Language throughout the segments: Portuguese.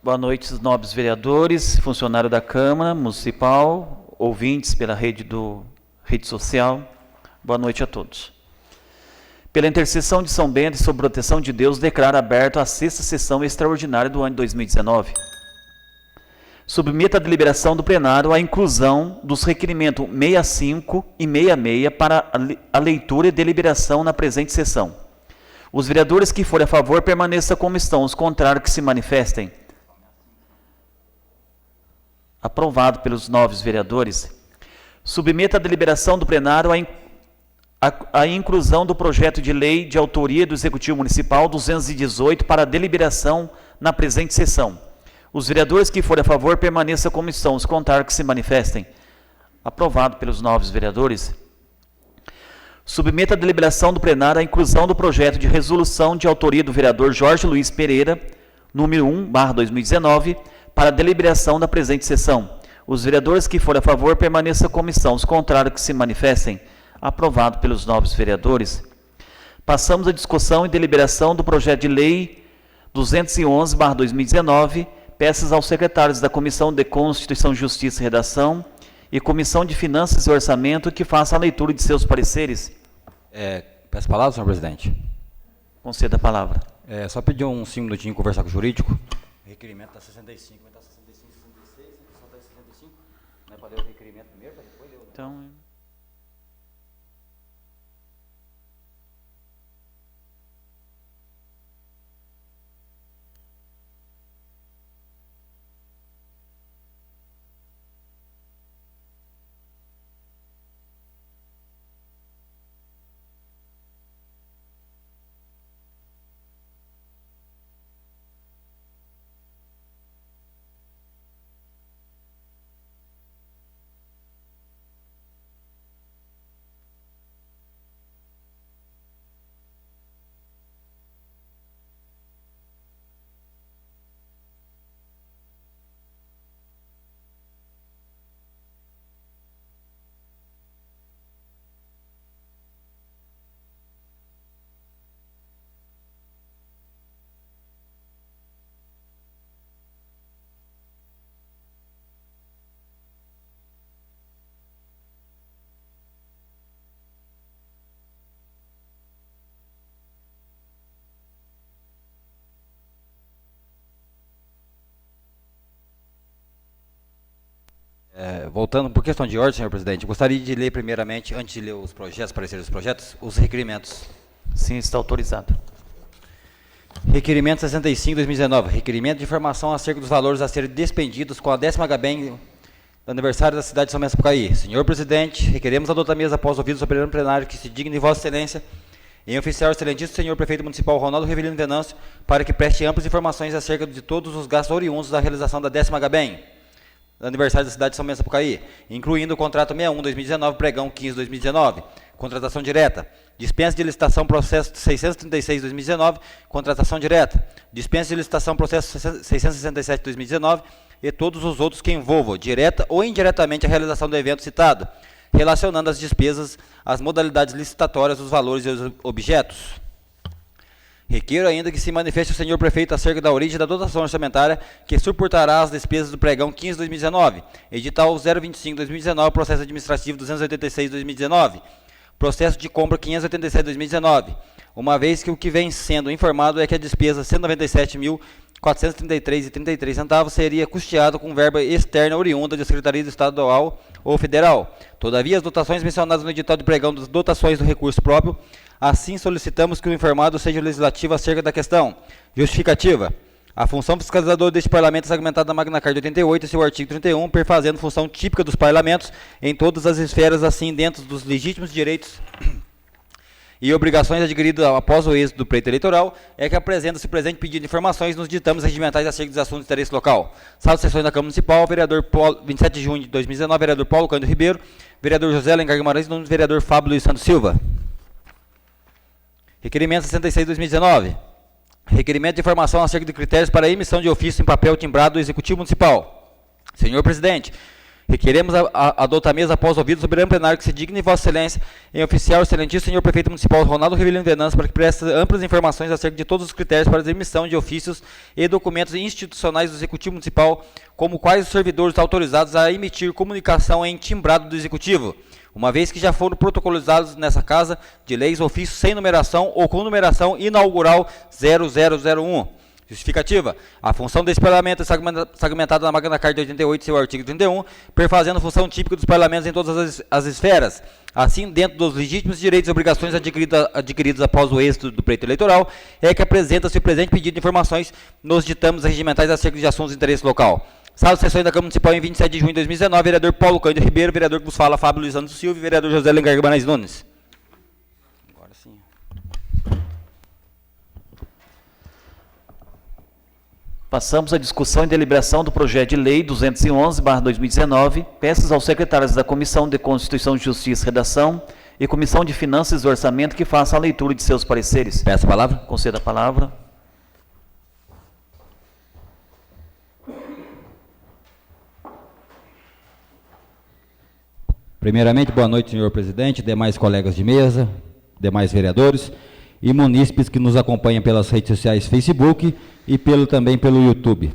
Boa noite, nobres vereadores, funcionários da Câmara Municipal, ouvintes pela rede social. Boa noite a todos. Pela intercessão de São Bento e sob proteção de Deus, declaro aberto a 6ª sessão extraordinária do ano de 2019. Submeto à deliberação do plenário a inclusão dos requerimentos 65 e 66 para a leitura e deliberação na presente sessão. Os vereadores que forem a favor permaneçam como estão, os contrários que se manifestem. Aprovado pelos 9 vereadores. Submeto à deliberação do plenário a inclusão do projeto de lei de autoria do Executivo Municipal 218 para deliberação na presente sessão. Os vereadores que forem a favor permaneçam como estão, os contrários que se manifestem. Aprovado pelos 9 vereadores. Submeto à deliberação do plenário a inclusão do projeto de resolução de autoria do vereador Jorge Luiz Pereira, número 1/2019, para deliberação da presente sessão. Os vereadores que forem a favor permaneçam como estão, os contrários que se manifestem. Aprovado pelos 9 vereadores. Passamos à discussão e deliberação do projeto de lei 211/2019. Peças aos secretários da Comissão de Constituição, Justiça e Redação e Comissão de Finanças e Orçamento que façam a leitura de seus pareceres. Peço a palavra, senhor presidente. Conceda a palavra. Só pedir uns 5 minutinhos conversar com o jurídico. O requerimento está 65, vai estar 65, 66, a questão está em 65. Não é para ler o requerimento primeiro, para depois ler o... Então... Voltando por questão de ordem, senhor presidente, gostaria de ler primeiramente, antes de ler os projetos, pareceres dos projetos, os requerimentos. Sim, está autorizado. Requerimento 65/2019, requerimento de informação acerca dos valores a serem despendidos com a 10ª HBEM do aniversário da cidade de São Bento do Sapucaí. Senhor presidente, requeremos adotar a mesa após ouvido o soberano plenário que se digne de vossa excelência em oficiar o excelentíssimo senhor prefeito municipal Ronaldo Rivelino Venâncio para que preste amplas informações acerca de todos os gastos oriundos da realização da 10ª HBEM do aniversário da cidade de São Bento do Sapucaí, incluindo o contrato 61/2019, pregão 15/2019, contratação direta, dispensa de licitação processo 636/2019, contratação direta, dispensa de licitação processo 667/2019 e todos os outros que envolvam, direta ou indiretamente, a realização do evento citado, relacionando as despesas, as modalidades licitatórias, os valores e os objetos. Requeiro ainda que se manifeste o senhor prefeito acerca da origem da dotação orçamentária que suportará as despesas do pregão 15/2019, edital 025/2019, processo administrativo 286/2019, processo de compra 587/2019, uma vez que o que vem sendo informado é que a despesa 197.433,33 seria custeada com verba externa oriunda da Secretaria Estadual ou Federal. Todavia, as dotações mencionadas no edital de pregão das dotações do recurso próprio, assim solicitamos que o informado seja legislativo acerca da questão. Justificativa. A função fiscalizadora deste parlamento é segmentada na Magna Carta 88 e seu artigo 31, perfazendo função típica dos parlamentos em todas as esferas, assim dentro dos legítimos direitos e obrigações adquiridas após o êxito do pleito eleitoral, é que apresenta-se o presente pedido de informações nos ditames regimentais acerca dos assuntos de interesse local. Sala de sessões da Câmara Municipal, vereador 27 de junho de 2019, vereador Paulo Cândido Ribeiro, vereador José Alencar Guimarães e vereador Fábio Luiz Santos Silva. Requerimento 66/2019. Requerimento de informação acerca de critérios para a emissão de ofício em papel timbrado do Executivo Municipal. Senhor presidente, Requeremos adotar a mesa após ouvido o soberano plenário que se digne Vossa Excelência, em oficial, excelentíssimo senhor prefeito municipal Ronaldo Rivelino Venâncio, para que preste amplas informações acerca de todos os critérios para a emissão de ofícios e documentos institucionais do Executivo Municipal, como quais os servidores autorizados a emitir comunicação em timbrado do Executivo, uma vez que já foram protocolizados nessa Casa de Leis ofícios sem numeração ou com numeração inaugural 0001. Justificativa. A função desse parlamento é segmentada na Magna Carta de 88, seu artigo 31, perfazendo função típica dos parlamentos em todas as esferas. Assim, dentro dos legítimos direitos e obrigações adquiridos após o êxito do pleito eleitoral, é que apresenta-se o presente pedido de informações nos ditames regimentais acerca de assuntos de interesse local. Sala de sessões da Câmara Municipal em 27 de junho de 2019, vereador Paulo Cândido Ribeiro, vereador que vos fala, Fábio Luiz Santos Silva e vereador José Lengar Guimarães Nunes. Agora sim. Passamos à discussão e deliberação do projeto de lei 211/2019. Peças aos secretários da Comissão de Constituição, Justiça e Redação e Comissão de Finanças e Orçamento que façam a leitura de seus pareceres. Peço a palavra. Conceda a palavra. Primeiramente, boa noite, senhor presidente, demais colegas de mesa, demais vereadores e munícipes que nos acompanham pelas redes sociais Facebook e também pelo YouTube.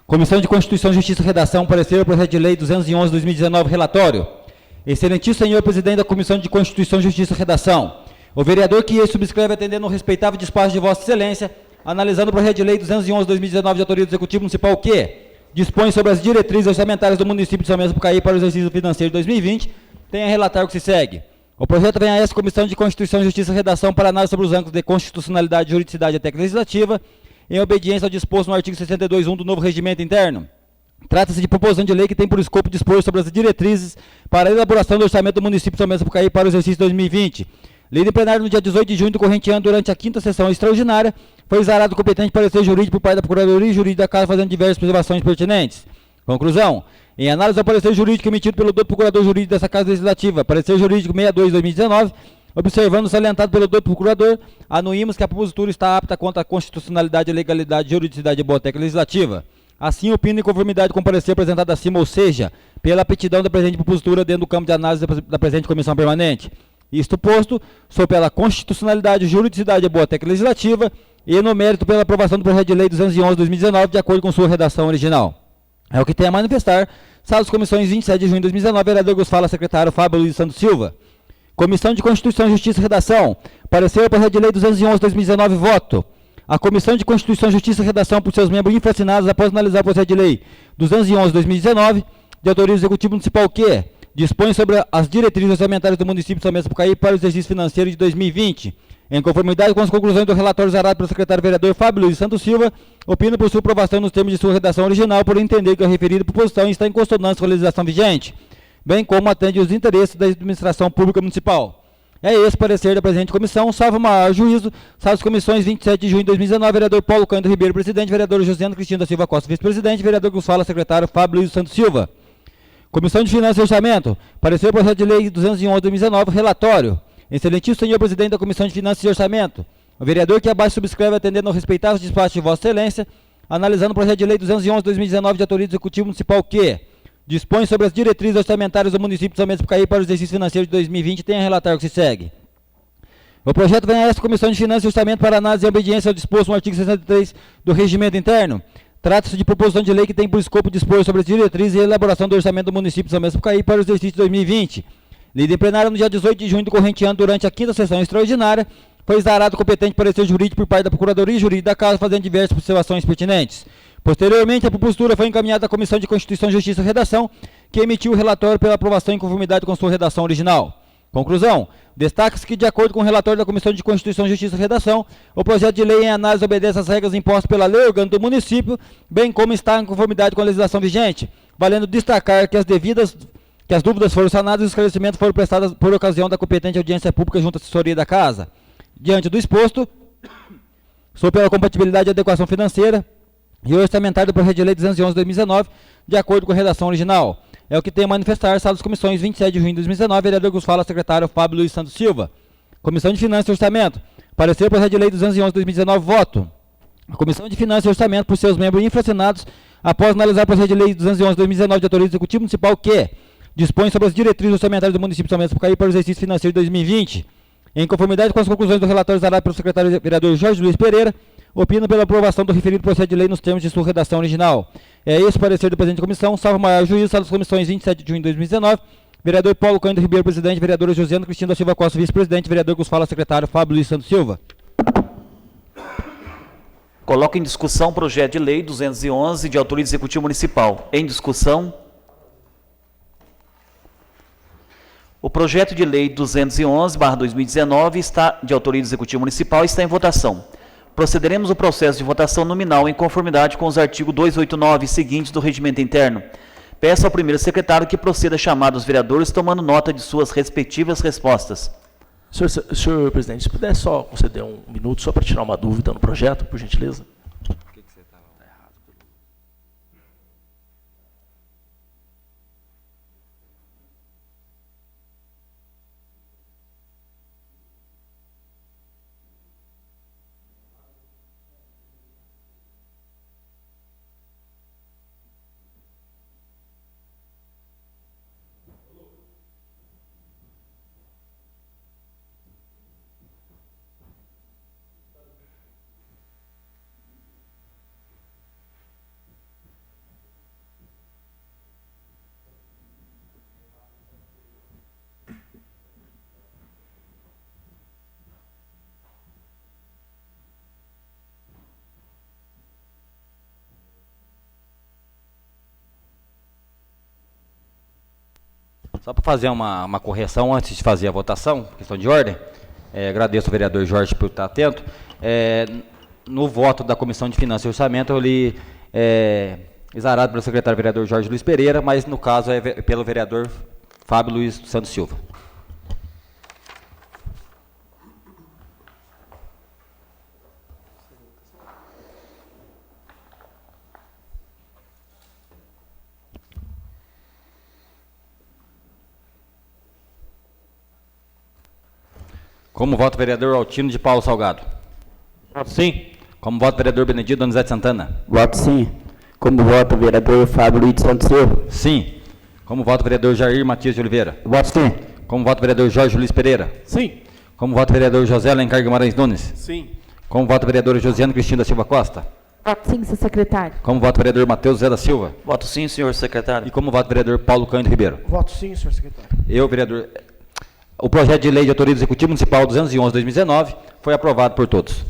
Comissão de Constituição, Justiça e Redação, parecer o projeto de lei 211/2019, relatório. Excelentíssimo senhor presidente da Comissão de Constituição, Justiça e Redação, o vereador que subscreve atendendo ao respeitável despacho de Vossa Excelência, analisando o projeto de lei 211/2019 de autoria do Executivo Municipal que dispõe sobre as diretrizes orçamentárias do município de São Bento do Sapucaí para o exercício financeiro de 2020, tem a relatar o que se segue. O projeto vem a essa Comissão de Constituição, Justiça e Redação para análise sobre os ângulos de constitucionalidade, juridicidade e técnica legislativa, em obediência ao disposto no artigo 62.1 do novo regimento interno. Trata-se de proposição de lei que tem por escopo dispor sobre as diretrizes para a elaboração do orçamento do município de São Bento do Sapucaí para o exercício 2020. Lida em plenário no dia 18 de junho do corrente ano, durante a 5ª sessão extraordinária, foi exarado o competente parecer jurídico por parte da Procuradoria Jurídica da Casa, fazendo diversas observações pertinentes. Conclusão. Em análise ao parecer jurídico emitido pelo doutor Procurador Jurídico dessa Casa Legislativa, parecer jurídico 62/2019, observando o salientado pelo doutor Procurador, anuímos que a propositura está apta contra a constitucionalidade, legalidade, juridicidade e boa técnica legislativa. Assim, opino em conformidade com o parecer apresentado acima, ou seja, pela aptidão da presente propositura dentro do campo de análise da presente comissão permanente. Isto posto, sou pela constitucionalidade, juridicidade e boa técnica legislativa e no mérito pela aprovação do projeto de lei 211/2019, de acordo com sua redação original. É o que tem a manifestar, sala das comissões 27 de junho de 2019, vereador que vos fala, secretário Fábio Luiz Santos Silva. Comissão de Constituição, Justiça e Redação, parecer o projeto de lei 211/2019, voto. A Comissão de Constituição, Justiça e Redação, por seus membros infracinados, após analisar o projeto de lei 211/2019, de autoria do Executivo Municipal que dispõe sobre as diretrizes orçamentárias do município de São Bento do Sapucaí para o exercício financeiro de 2020. Em conformidade com as conclusões do relatório exarado pelo secretário vereador Fábio Luiz Santos Silva, opina por sua aprovação nos termos de sua redação original, por entender que a referida proposição está em consonância com a legislação vigente, bem como atende os interesses da administração pública municipal. É esse parecer da presente comissão, salvo maior juízo, salvo as comissões 27 de junho de 2019, vereador Paulo Cândido Ribeiro, presidente, vereador Josiano Cristina da Silva Costa, vice-presidente, vereador que os fala, secretário Fábio Luiz Santos Silva. Comissão de Finanças e Orçamento, parecer o projeto de lei 211/2019, relatório. Excelentíssimo senhor presidente da Comissão de Finanças e Orçamento, o vereador que abaixo subscreve atendendo ao respeitável despacho de Vossa Excelência, analisando o projeto de lei 211/2019 de autoria do Executivo Municipal que dispõe sobre as diretrizes orçamentárias do município de São Bento do Sapucaí para o exercício financeiro de 2020, tem a relatar o que se segue. O projeto vem a esta Comissão de Finanças e Orçamento para análise e obediência ao disposto no artigo 63 do regimento interno. Trata-se de proposição de lei que tem por escopo dispor sobre as diretrizes e elaboração do orçamento do município de São Bento do Sapucaí para o exercício de 2020. Lida em plenário no dia 18 de junho do corrente ano, durante a 5ª sessão extraordinária, foi exarado o competente parecer jurídico por parte da Procuradoria Jurídica da Casa, fazendo diversas observações pertinentes. Posteriormente, a propositura foi encaminhada à Comissão de Constituição, Justiça e Redação, que emitiu o relatório pela aprovação em conformidade com sua redação original. Conclusão. Destaca-se que, de acordo com o relatório da Comissão de Constituição, Justiça e Redação, o projeto de lei em análise obedece às regras impostas pela lei orgânica do município, bem como está em conformidade com a legislação vigente, valendo destacar que as dúvidas foram sanadas e os esclarecimentos foram prestados por ocasião da competente audiência pública junto à assessoria da Casa. Diante do exposto, sou pela compatibilidade e adequação financeira e orçamentária do projeto de lei 211/2019, de acordo com a redação original. É o que tem a manifestar, sala das comissões 27 de junho de 2019, vereador que os fala, secretário Fábio Luiz Santos Silva. Comissão de Finanças e Orçamento, parecer o projeto de lei 211/2019, voto. A Comissão de Finanças e Orçamento, por seus membros infracionados, após analisar o projeto de lei 211/2019 de autoria do Executivo Municipal que dispõe sobre as diretrizes orçamentárias do município de São Bento do Sapucaí para o exercício financeiro de 2020, em conformidade com as conclusões do relatório exarado pelo secretário vereador Jorge Luiz Pereira, opino pela aprovação do referido projeto de lei nos termos de sua redação original. É esse o parecer do presidente da comissão, salvo maior juízo, sala das comissões 27 de junho de 2019, vereador Paulo Cândido Ribeiro, presidente, vereadora Josiana Cristina da Silva Costa, vice-presidente, vereador que os fala, secretário Fábio Luiz Santos Silva. Coloco em discussão o projeto de lei 211 de autoria do Executivo Municipal. Em discussão. O projeto de lei 211/2019 de autoria do Executivo Municipal está em votação. Procederemos ao processo de votação nominal em conformidade com os artigos 289 e seguintes do Regimento Interno. Peço ao primeiro secretário que proceda a chamar os vereadores tomando nota de suas respectivas respostas. Senhor presidente, se puder só conceder um minuto só para tirar uma dúvida no projeto, por gentileza. Só para fazer uma correção antes de fazer a votação, questão de ordem, agradeço ao vereador Jorge por estar atento. No voto da Comissão de Finanças e Orçamento, eu li exarado pelo secretário vereador Jorge Luiz Pereira, mas no caso é pelo vereador Fábio Luiz Santos Silva. Como voto o vereador Altino de Paulo Salgado? Voto sim. Como voto o vereador Benedito Donizete Santana? Voto sim. Como voto o vereador Fábio Luiz Santos Silva? Sim. Como voto o vereador Jair Matias de Oliveira? Voto sim. Como voto o vereador Jorge Luiz Pereira? Sim. Como voto o vereador José Alencar Guimarães Nunes? Sim. Como voto o vereador Josiano Cristina da Silva Costa? Voto sim, seu secretário. Como voto o vereador Matheus Zé da Silva? Voto sim, senhor secretário. E como voto o vereador Paulo Cândido Ribeiro? Voto sim, senhor secretário. Eu, vereador... O projeto de lei de autoria do Executivo Municipal 211/2019 foi aprovado por todos.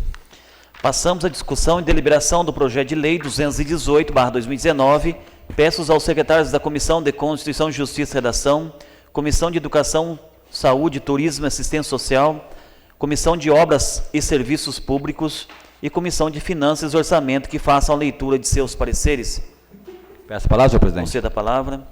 Passamos à discussão e deliberação do projeto de lei 218/2019. Peço aos secretários da Comissão de Constituição, Justiça e Redação, Comissão de Educação, Saúde, Turismo e Assistência Social, Comissão de Obras e Serviços Públicos e Comissão de Finanças e Orçamento que façam a leitura de seus pareceres. Peço a palavra, senhor presidente. Conceda a palavra.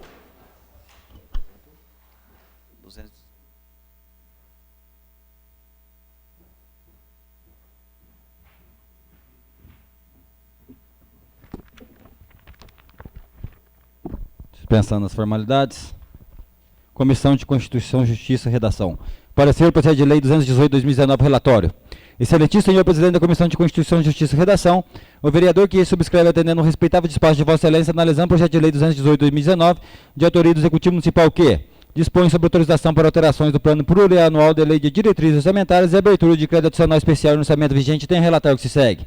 Dispensando nas formalidades. Comissão de Constituição, Justiça e Redação. Parecer o projeto de lei 218/2019, relatório. Excelentíssimo senhor presidente da Comissão de Constituição, Justiça e Redação, o vereador que subscreve atendendo um respeitável despacho de Vossa Excelência analisando o projeto de lei 218/2019 de autoria do Executivo Municipal que dispõe sobre autorização para alterações do plano plurianual de lei de diretrizes orçamentárias e abertura de crédito adicional especial no orçamento vigente tem relatório que se segue.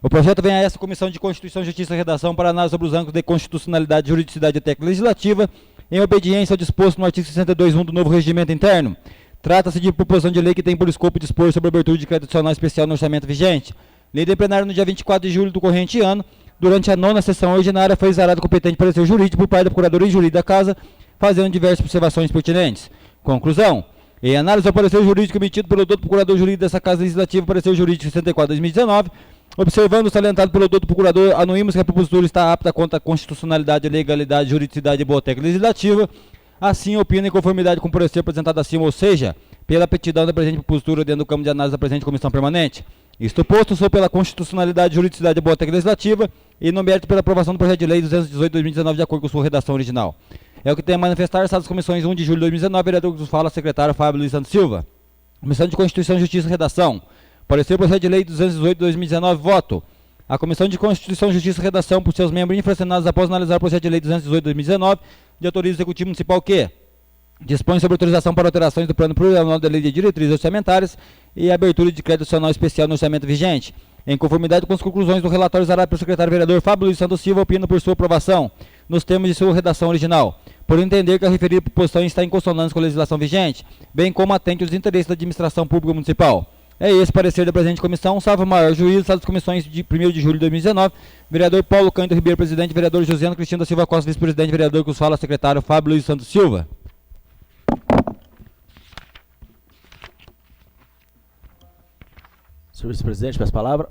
O projeto vem a essa Comissão de Constituição, Justiça e Redação para análise sobre os ângulos de constitucionalidade, juridicidade e técnica legislativa, em obediência ao disposto no artigo 62(1) do novo regimento interno. Trata-se de proposição de lei que tem por escopo dispor sobre a abertura de crédito adicional especial no orçamento vigente. Lei de plenário no dia 24 de julho do corrente ano, durante a 9ª sessão ordinária, foi exarado competente parecer jurídico por parte da Procuradoria Jurídica da Casa, fazendo diversas observações pertinentes. Conclusão. Em análise ao parecer jurídico emitido pelo doutor Procurador Jurídico dessa Casa Legislativa, parecer jurídico 64/2019, observando o salientado pelo doutor Procurador, anuímos que a propositura está apta contra a constitucionalidade, legalidade, juridicidade e boa técnica legislativa. Assim, opina em conformidade com o parecer apresentado acima, ou seja, pela aptidão da presente propositura dentro do campo de análise da presente comissão permanente. Isto posto, sou pela constitucionalidade, juridicidade e boa técnica legislativa e no mérito pela aprovação do projeto de lei 218/2019 de acordo com sua redação original. É o que tem a manifestar, salas comissões 1 de julho de 2019, vereador que nos fala, secretário Fábio Luiz Santos Silva. Comissão de Constituição, Justiça e Redação. Parecer o projeto de lei 218/2019, voto. A Comissão de Constituição, Justiça e Redação, por seus membros infracionados após analisar o projeto de lei 218/2019, de autoria do Executivo Municipal que dispõe sobre autorização para alterações do plano plurianual da Lei de Diretrizes Orçamentárias e abertura de crédito adicional especial no orçamento vigente. Em conformidade com as conclusões do relatório exarado pelo secretário vereador Fábio Luiz Santos Silva, opino por sua aprovação, nos termos de sua redação original, por entender que a referida proposição está em consonância com a legislação vigente, bem como atente aos interesses da administração pública municipal. É esse parecer da presente comissão, salvo o maior juízo, sala das comissões de 1º de julho de 2019, vereador Paulo Cândido Ribeiro, presidente, vereador Josiano Cristiano da Silva Costa, vice-presidente, vereador que os fala, secretário Fábio Luiz Santos Silva. Senhor vice-presidente, peço a palavra.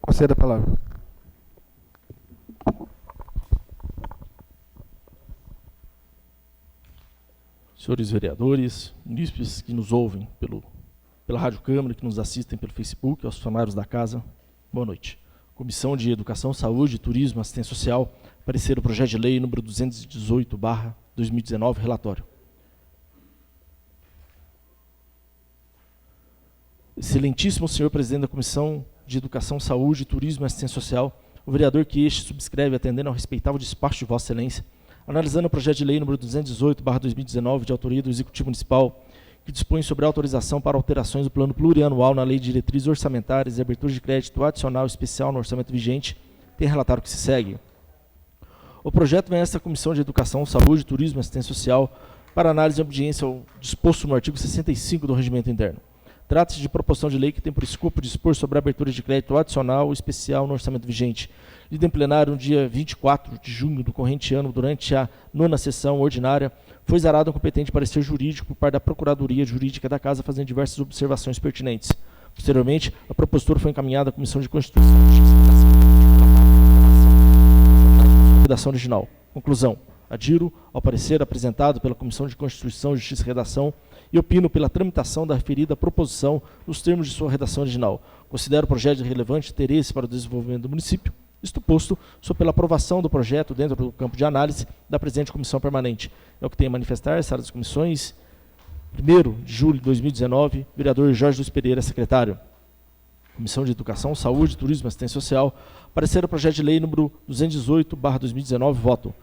Conceda a palavra. Senhores vereadores, munícipes que nos ouvem pela Rádio Câmara, que nos assistem pelo Facebook, aos funcionários da casa, boa noite. Comissão de Educação, Saúde, Turismo e Assistência Social, parecer o projeto de lei número 218/2019, relatório. Excelentíssimo senhor presidente da Comissão de Educação, Saúde, Turismo e Assistência Social, o vereador que este subscreve, atendendo ao respeitável despacho de Vossa Excelência, analisando o projeto de lei número 218/2019, de autoria do Executivo Municipal, que dispõe sobre a autorização para alterações do plano plurianual na Lei de Diretrizes Orçamentárias e abertura de crédito adicional especial no orçamento vigente, tem relatório que se segue. O projeto vem a esta Comissão de Educação, Saúde, Turismo e Assistência Social para análise e obediência ao disposto no artigo 65 do Regimento Interno. Trata-se de proposição de lei que tem por escopo dispor sobre a abertura de crédito adicional especial no orçamento vigente, lida em plenário no dia 24 de junho do corrente ano, durante a 9ª sessão ordinária, foi exarado um competente parecer jurídico por parte da Procuradoria Jurídica da Casa, fazendo diversas observações pertinentes. Posteriormente, a propositura foi encaminhada à Comissão de Constituição e Justiça e Redação original. Conclusão. Adiro ao parecer apresentado pela Comissão de Constituição, Justiça e Redação e opino pela tramitação da referida proposição nos termos de sua redação original. Considero o projeto de relevante interesse para o desenvolvimento do município. Isto posto, sou pela aprovação do projeto dentro do campo de análise da presente comissão permanente. É o que tenho a manifestar, sala das comissões, 1º de julho de 2019, vereador Jorge Luiz Pereira, secretário. Comissão de Educação, Saúde, Turismo e Assistência Social, parecer o projeto de lei número 218/2019, voto.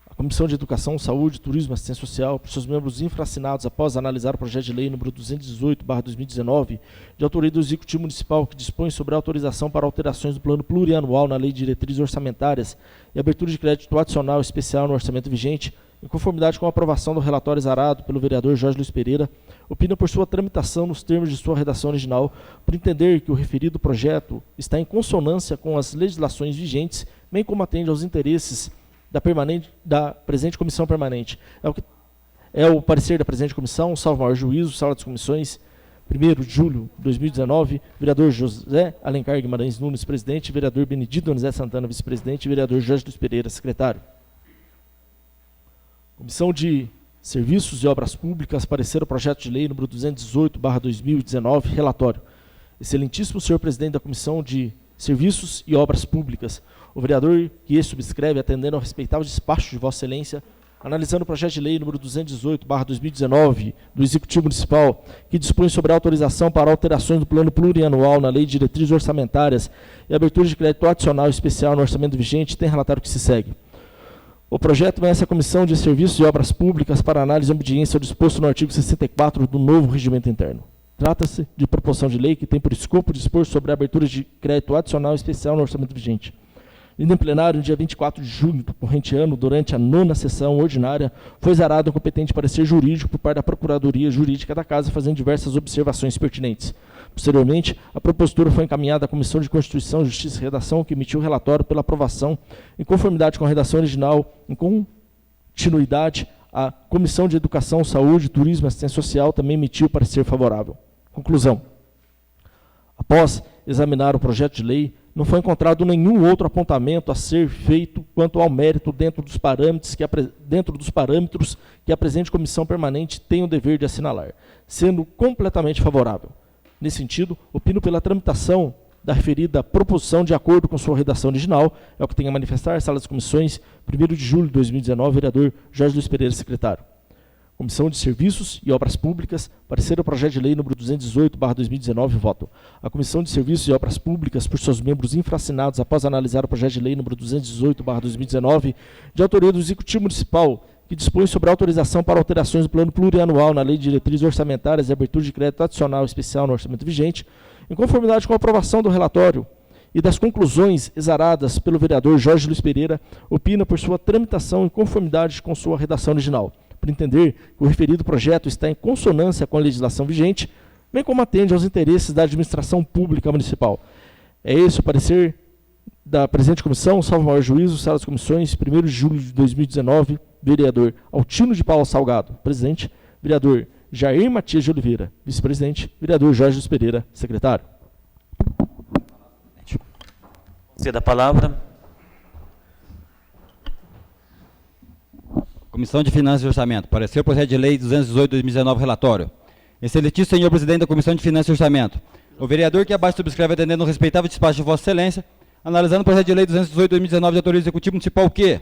A Comissão de Educação, Saúde, Turismo e Assistência Social, por seus membros infracinados após analisar o projeto de lei número 218/2019, de autoria do Executivo Municipal, que dispõe sobre a autorização para alterações do plano plurianual na Lei de Diretrizes Orçamentárias e abertura de crédito adicional especial no orçamento vigente, em conformidade com a aprovação do relatório exarado pelo vereador Jorge Luiz Pereira, opino por sua tramitação nos termos de sua redação original, por entender que o referido projeto está em consonância com as legislações vigentes, bem como atende aos interesses da presente comissão permanente. É o parecer da presente comissão, salvo maior juízo, sala das comissões, 1º de julho de 2019, vereador José Alencar Guimarães Nunes, presidente, vereador Benedito Donizete Santana, vice-presidente, vereador Jorge Luiz Pereira, secretário. Comissão de Serviços e Obras Públicas, parecer o projeto de lei número 218/2019, relatório. Excelentíssimo senhor presidente da Comissão de Serviços e Obras Públicas, o vereador que este subscreve, atendendo ao respeitável despacho de Vossa Excelência, analisando o projeto de lei número 218/2019 do Executivo Municipal, que dispõe sobre a autorização para alterações do plano plurianual na Lei de Diretrizes Orçamentárias e abertura de crédito adicional especial no orçamento vigente, tem relatório que se segue. O projeto vem a essa Comissão de Serviços e Obras Públicas para análise e obediência ao disposto no artigo 64 do novo Regimento Interno. Trata-se de proposição de lei que tem por escopo dispor sobre a abertura de crédito adicional especial no orçamento vigente. Lida em plenário no dia 24 de junho do corrente ano, durante a 9ª sessão ordinária, foi exarado um competente parecer jurídico por parte da Procuradoria Jurídica da Casa, fazendo diversas observações pertinentes. Posteriormente, a propositura foi encaminhada à Comissão de Constituição, Justiça e Redação, que emitiu o relatório pela aprovação, em conformidade com a redação original, em continuidade, a Comissão de Educação, Saúde, Turismo e Assistência Social também emitiu parecer favorável. Conclusão. Após examinar o projeto de lei, não foi encontrado nenhum outro apontamento a ser feito quanto ao mérito dentro dos parâmetros que a presente comissão permanente tem o dever de assinalar, sendo completamente favorável. Nesse sentido, opino pela tramitação da referida proposição de acordo com sua redação original, é o que tem a manifestar, sala das comissões, 1º de julho de 2019, vereador Jorge Luiz Pereira, secretário. Comissão de Serviços e Obras Públicas, parecer ao projeto de lei número 218/2019, voto. A Comissão de Serviços e Obras Públicas, por seus membros infracinados, após analisar o projeto de lei número 218/2019, de autoria do Executivo Municipal, que dispõe sobre autorização para alterações do plano plurianual na Lei de Diretrizes Orçamentárias e abertura de crédito adicional especial no orçamento vigente, em conformidade com a aprovação do relatório e das conclusões exaradas pelo vereador Jorge Luiz Pereira, opina por sua tramitação em conformidade com sua redação original, por entender que o referido projeto está em consonância com a legislação vigente, bem como atende aos interesses da administração pública municipal. É esse o parecer da presente comissão, salvo maior juízo, sala das comissões, 1º de julho de 2019, vereador Altino de Paula Salgado, presidente, vereador Jair Matias de Oliveira, vice-presidente, vereador Jorge Luiz Pereira, secretário. Ceda a palavra. Comissão de Finanças e Orçamento. Parecer o projeto de lei 218/2019, relatório. Excelentíssimo senhor presidente da Comissão de Finanças e Orçamento. O vereador que abaixo subscreve atendendo um respeitável despacho de Vossa Excelência, analisando o projeto de lei 218/2019 de autoria do Executivo Municipal que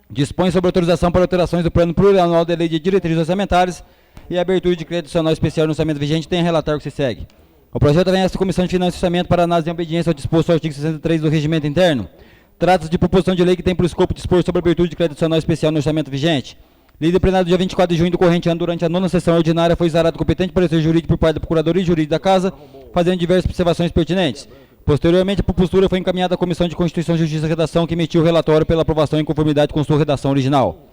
dispõe sobre autorização para alterações do plano plurianual da Lei de Diretrizes Orçamentárias e abertura de crédito adicional especial no orçamento vigente, tem a relatar o que se segue. O projeto vem a esta Comissão de Finanças e Orçamento para análise em obediência ao disposto ao artigo 63 do Regimento Interno. Trata-se de proposição de lei que tem por escopo dispor sobre a abertura de crédito adicional especial no orçamento vigente. Lei do plenário do dia 24 de junho do corrente ano, durante a 9ª sessão ordinária, foi exarado competente parecer jurídico por parte da Procuradoria Jurídica da Casa, fazendo diversas observações pertinentes. Posteriormente, a propositura foi encaminhada à Comissão de Constituição, Justiça e Redação, que emitiu o relatório pela aprovação em conformidade com sua redação original.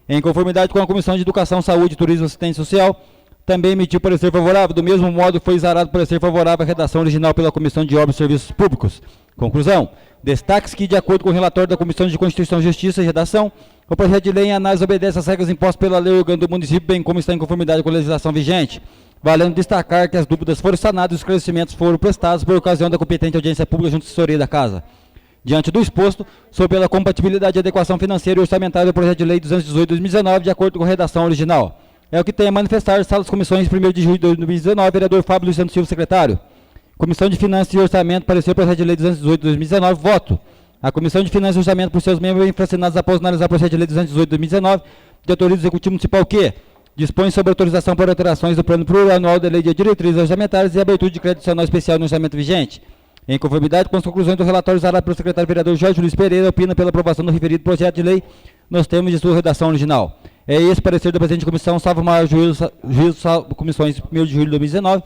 Em conformidade com a Comissão de Educação, Saúde, Turismo e Assistência Social, também emitiu parecer favorável. Do mesmo modo, foi exarado parecer favorável à redação original pela Comissão de Obras e Serviços Públicos. Conclusão. Destaque-se que, de acordo com o relatório da Comissão de Constituição, Justiça e Redação, o projeto de lei em análise obedece às regras impostas pela lei orgânica do município, bem como está em conformidade com a legislação vigente, valendo destacar que as dúvidas foram sanadas e os esclarecimentos foram prestados por ocasião da competente audiência pública junto à assessoria da Casa. Diante do exposto, sobre pela compatibilidade e adequação financeira e orçamentária do projeto de lei 218/2019, de acordo com a redação original. É o que tem a manifestar, sala das comissões, 1º de julho de 2019, vereador Fábio Luiz Santos Silva, secretário. Comissão de Finanças e Orçamento, parecer o projeto de lei 218/2019, voto. A Comissão de Finanças e Orçamento, por seus membros infracinados após analisar o projeto de lei 218/2019, de autoria do Executivo Municipal que dispõe sobre autorização para alterações do plano plurianual da Lei de Diretrizes Orçamentárias e abertura de crédito adicional especial no orçamento vigente. Em conformidade com as conclusões do relatório exarado pelo secretário vereador Jorge Luiz Pereira, opina pela aprovação do referido projeto de lei nos termos de sua redação original. É esse parecer da presente comissão, salvo maior juízo comissões 1º de julho de 2019.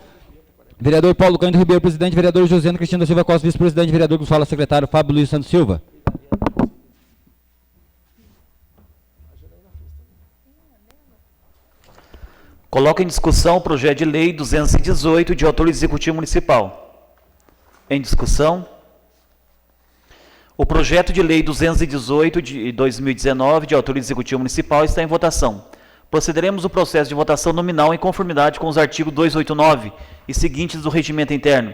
Vereador Paulo Cândido Ribeiro, presidente. Vereador Josiano Cristina da Silva Costa, vice-presidente. Vereador que fala, secretário Fábio Luiz Santos Silva. Coloca em discussão o projeto de lei 218, de autoria do Executivo Municipal. Em discussão. O projeto de lei 218 de 2019, de autoria do Executivo Municipal, está em votação. Procederemos o processo de votação nominal em conformidade com os artigos 289 e seguintes do Regimento Interno.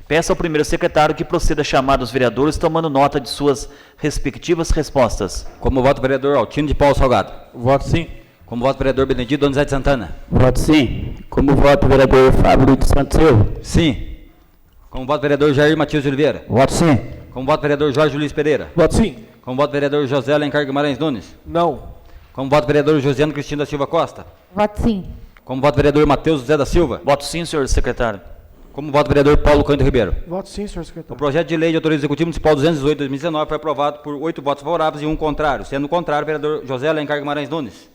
Peço ao primeiro secretário que proceda a chamar os vereadores, tomando nota de suas respectivas respostas. Como voto, vereador Altino de Paula Salgado. Voto sim. Como voto, vereador Benedito Donizete Santana. Voto sim. Como voto, vereador Fábio Luiz Santos Silva. Sim. Como voto, vereador Jair Matias de Oliveira. Voto sim. Como voto, vereador Jorge Luiz Pereira. Voto sim. Como voto, vereador José Alencar Guimarães Nunes. Não. Como voto, vereador Josiano Cristina da Silva Costa. Voto sim. Como voto, vereador Matheus José da Silva. Voto sim, senhor secretário. Como voto, vereador Paulo Cândido Ribeiro. Voto sim, senhor O secretário. projeto de lei de autoria do Executivo Municipal 218/2019 foi aprovado por 8 votos favoráveis e 1 contrário. Sendo contrário, vereador José Alencar Guimarães Nunes.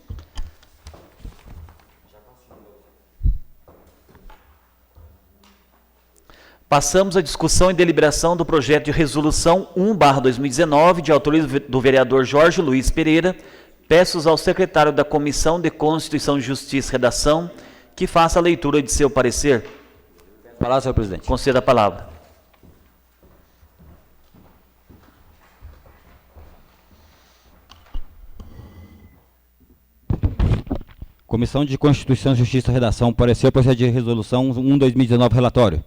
Passamos à discussão e deliberação do projeto de resolução 1/2019, de autoria do vereador Jorge Luiz Pereira. Peço ao secretário da Comissão de Constituição, Justiça e Redação que faça a leitura de seu parecer. Palavra, senhor presidente. Conceda a palavra. Comissão de Constituição, Justiça e Redação, parecer o projeto de resolução 1/2019, relatório.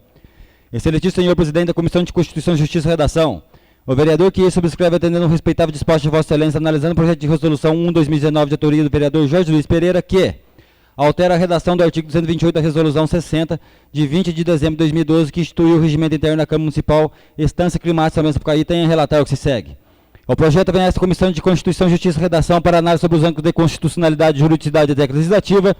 Excelentíssimo senhor presidente da Comissão de Constituição, Justiça e Redação, o vereador que subscreve atendendo um respeitável despacho de Vossa Excelência, analisando o projeto de resolução 1/2019 de autoria do vereador Jorge Luiz Pereira, que altera a redação do artigo 228 da resolução 60, de 20 de dezembro de 2012, que instituiu o regimento interno da Câmara Municipal, Estância Climática São Sapucaí, tem a relatar o que se segue. O projeto vem a esta Comissão de Constituição, Justiça e Redação para análise sobre os ângulos de constitucionalidade, juridicidade e técnica legislativa,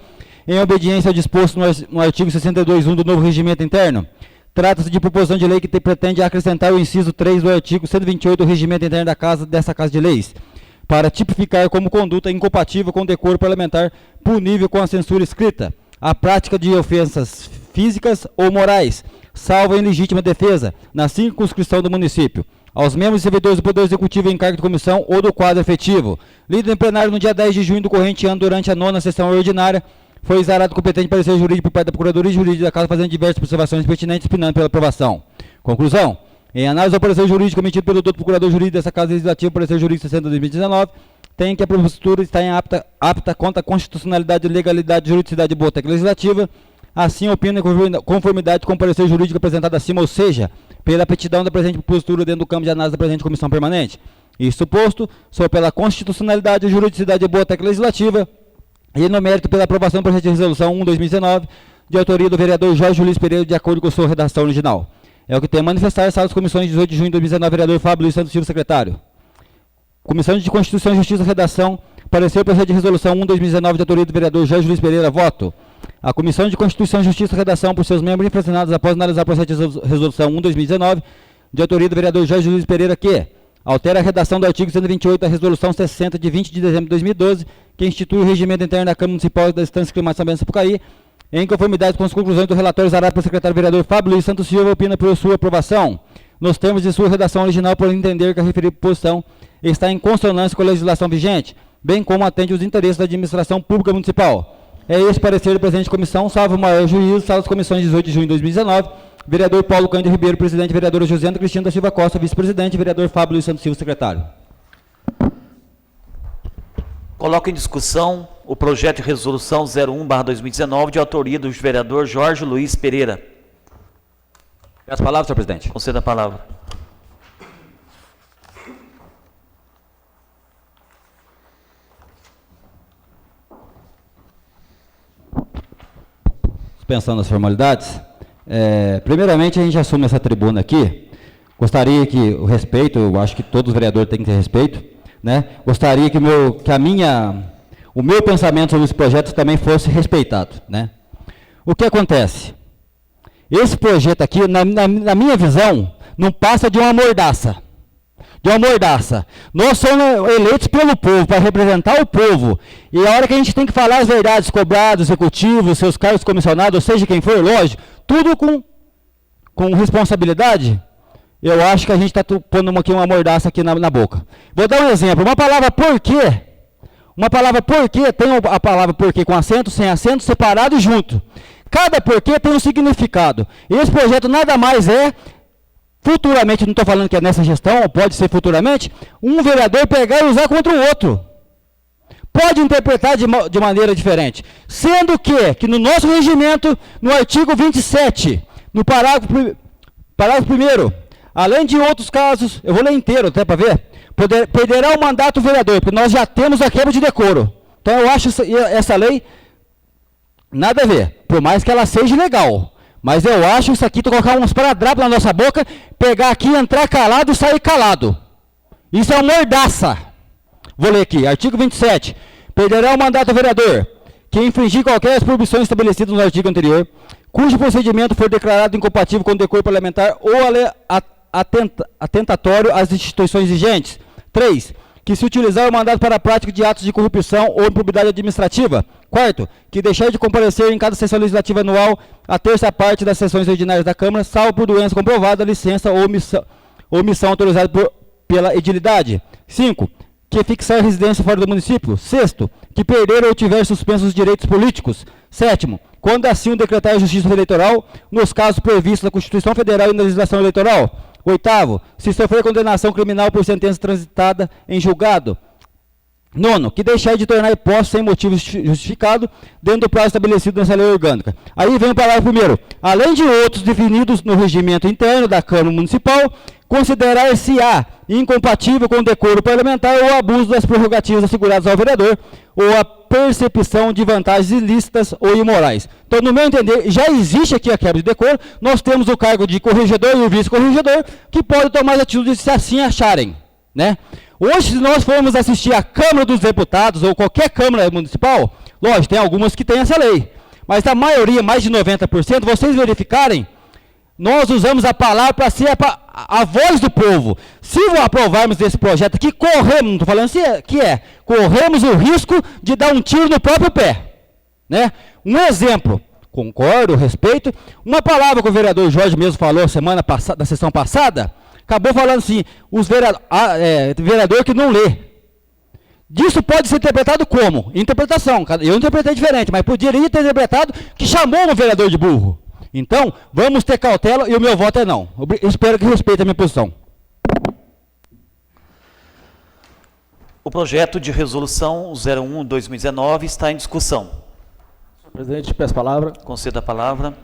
em obediência ao disposto no artigo 62.1 do novo regimento interno. Trata-se de proposição de lei que pretende acrescentar o inciso 3 do artigo 128 do regimento interno dessa Casa de Leis, para tipificar como conduta incompatível com o decoro parlamentar, punível com a censura escrita, a prática de ofensas físicas ou morais, salvo em legítima defesa, na circunscrição do município, aos membros e servidores do Poder Executivo em cargo de comissão ou do quadro efetivo. Lido em plenário no dia 10 de junho do corrente ano, durante a 9ª sessão ordinária, foi exarado competente parecer jurídico por parte da Procuradoria Jurídica da Casa, fazendo diversas observações pertinentes, opinando pela aprovação. Conclusão. Em análise ao parecer jurídico emitido pelo doutor Procurador Jurídico dessa Casa Legislativa, parecer jurídico 60 de 2019, tem que a propositura está em apta contra a constitucionalidade, legalidade, juridicidade e boa técnica legislativa, assim opina em conformidade com o parecer jurídico apresentado acima, ou seja, pela aptidão da presente propositura dentro do campo de análise da presente comissão permanente. Isso posto, sou pela constitucionalidade, juridicidade e boa técnica legislativa, e no mérito pela aprovação do projeto de resolução 1/2019, de autoria do vereador Jorge Luiz Pereira, de acordo com sua redação original. É o que tem a manifestar, sala das comissões, 18 de junho de 2019, vereador Fábio Luiz Santos Silva, secretário. Comissão de Constituição, Justiça e Redação, parecer o projeto de resolução 1/2019, de autoria do vereador Jorge Luiz Pereira, voto. A Comissão de Constituição, Justiça e Redação, por seus membros infracionados, após analisar o projeto de resolução 1/2019, de autoria do vereador Jorge Luiz Pereira, que altera a redação do artigo 128 da resolução 60, de 20 de dezembro de 2012, que institui o regimento interno da Câmara Municipal da Estância Climática São Bento do Sapucaí, em conformidade com as conclusões do relatório exarado pelo secretário vereador Fábio Luiz Santos Silva, opina por sua aprovação, nos termos de sua redação original, por entender que a referida posição está em consonância com a legislação vigente, bem como atende os interesses da administração pública municipal. É esse parecer da presente comissão, salvo o maior juízo, sala das comissões, 18 de junho de 2019, vereador Paulo Cândido Ribeiro, presidente, vereadora Josiana Cristina da Silva Costa, vice-presidente, vereador Fábio Luiz Santos Silva, secretário. Coloco em discussão o projeto de resolução 01/2019, de autoria do vereador Jorge Luiz Pereira. Peço a palavra, senhor presidente. Conceda a palavra. Dispensando as formalidades, primeiramente a gente assume essa tribuna aqui, gostaria que o respeito, eu acho que todos os vereadores têm que ter respeito, né? Gostaria que o meu pensamento sobre esse projeto também fosse respeitado, né? O que acontece? Esse projeto aqui, na minha visão, não passa de uma mordaça. Nós somos eleitos pelo povo, para representar o povo. E a hora que a gente tem que falar as verdades, cobrar do executivo, seus cargos comissionados, ou seja, quem for, lógico, tudo com responsabilidade, eu acho que a gente está pondo aqui uma mordaça aqui na boca. Vou dar um exemplo. Uma palavra porquê, tem a palavra porquê com acento, sem acento, separado e junto. Cada porquê tem um significado. Esse projeto nada mais é, futuramente, não estou falando que é nessa gestão, ou pode ser futuramente, um vereador pegar e usar contra o outro. Pode interpretar de maneira diferente. Sendo que no nosso regimento, no artigo 27, no parágrafo 1º, além de outros casos, eu vou ler inteiro até para ver, perderá o mandato o vereador, porque nós já temos a quebra de decoro. Então eu acho essa lei nada a ver, por mais que ela seja legal. Mas eu acho isso aqui, tu colocar uns paradrapos na nossa boca, pegar aqui, entrar calado e sair calado. Isso é uma mordaça. Vou ler aqui, artigo 27. Perderá o mandato ao vereador que infringir qualquer das proibições estabelecidas no artigo anterior, cujo procedimento for declarado incompatível com o decoro parlamentar ou atentatório às instituições vigentes. 3. Que se utilizar o mandato para a prática de atos de corrupção ou improbidade administrativa. 4º, que deixar de comparecer em cada sessão legislativa anual a terça parte das sessões ordinárias da Câmara, salvo por doença comprovada, licença ou omissão autorizada pela edilidade. 5. Que fixar residência fora do município. 6º, que perder ou tiver suspensos os direitos políticos. 7º, quando assim o decretar a Justiça Eleitoral, nos casos previstos na Constituição Federal e na legislação eleitoral. 8º, se sofrer condenação criminal por sentença transitada em julgado. 9º, que deixar de tornar hipótese sem motivo justificado dentro do prazo estabelecido nessa lei orgânica. Aí vem o parágrafo 1º. Além de outros definidos no regimento interno da Câmara Municipal, considerar-se-á incompatível com o decoro parlamentar ou abuso das prerrogativas asseguradas ao vereador ou a percepção de vantagens ilícitas ou imorais. Então, no meu entender, já existe aqui a quebra de decoro, nós temos o cargo de corregedor e o vice-corregedor, que podem tomar as atitudes se assim acharem, né? Hoje, se nós formos assistir a Câmara dos Deputados ou qualquer Câmara Municipal, lógico, tem algumas que têm essa lei, mas a maioria, mais de 90%, vocês verificarem, nós usamos a palavra para ser a voz do povo. Se aprovarmos esse projeto aqui, corremos, não estou falando corremos o risco de dar um tiro no próprio pé. Né? Um exemplo, concordo, respeito, uma palavra que o vereador Jorge mesmo falou na sessão passada, acabou falando assim, vereador que não lê. Disso pode ser interpretado como? Interpretação. Eu interpretei diferente, mas poderia ter interpretado que chamou um vereador de burro. Então, vamos ter cautela e o meu voto é não. Eu espero que respeite a minha posição. O projeto de resolução 01/2019 está em discussão. Senhor presidente, peço a palavra. Conceda a palavra.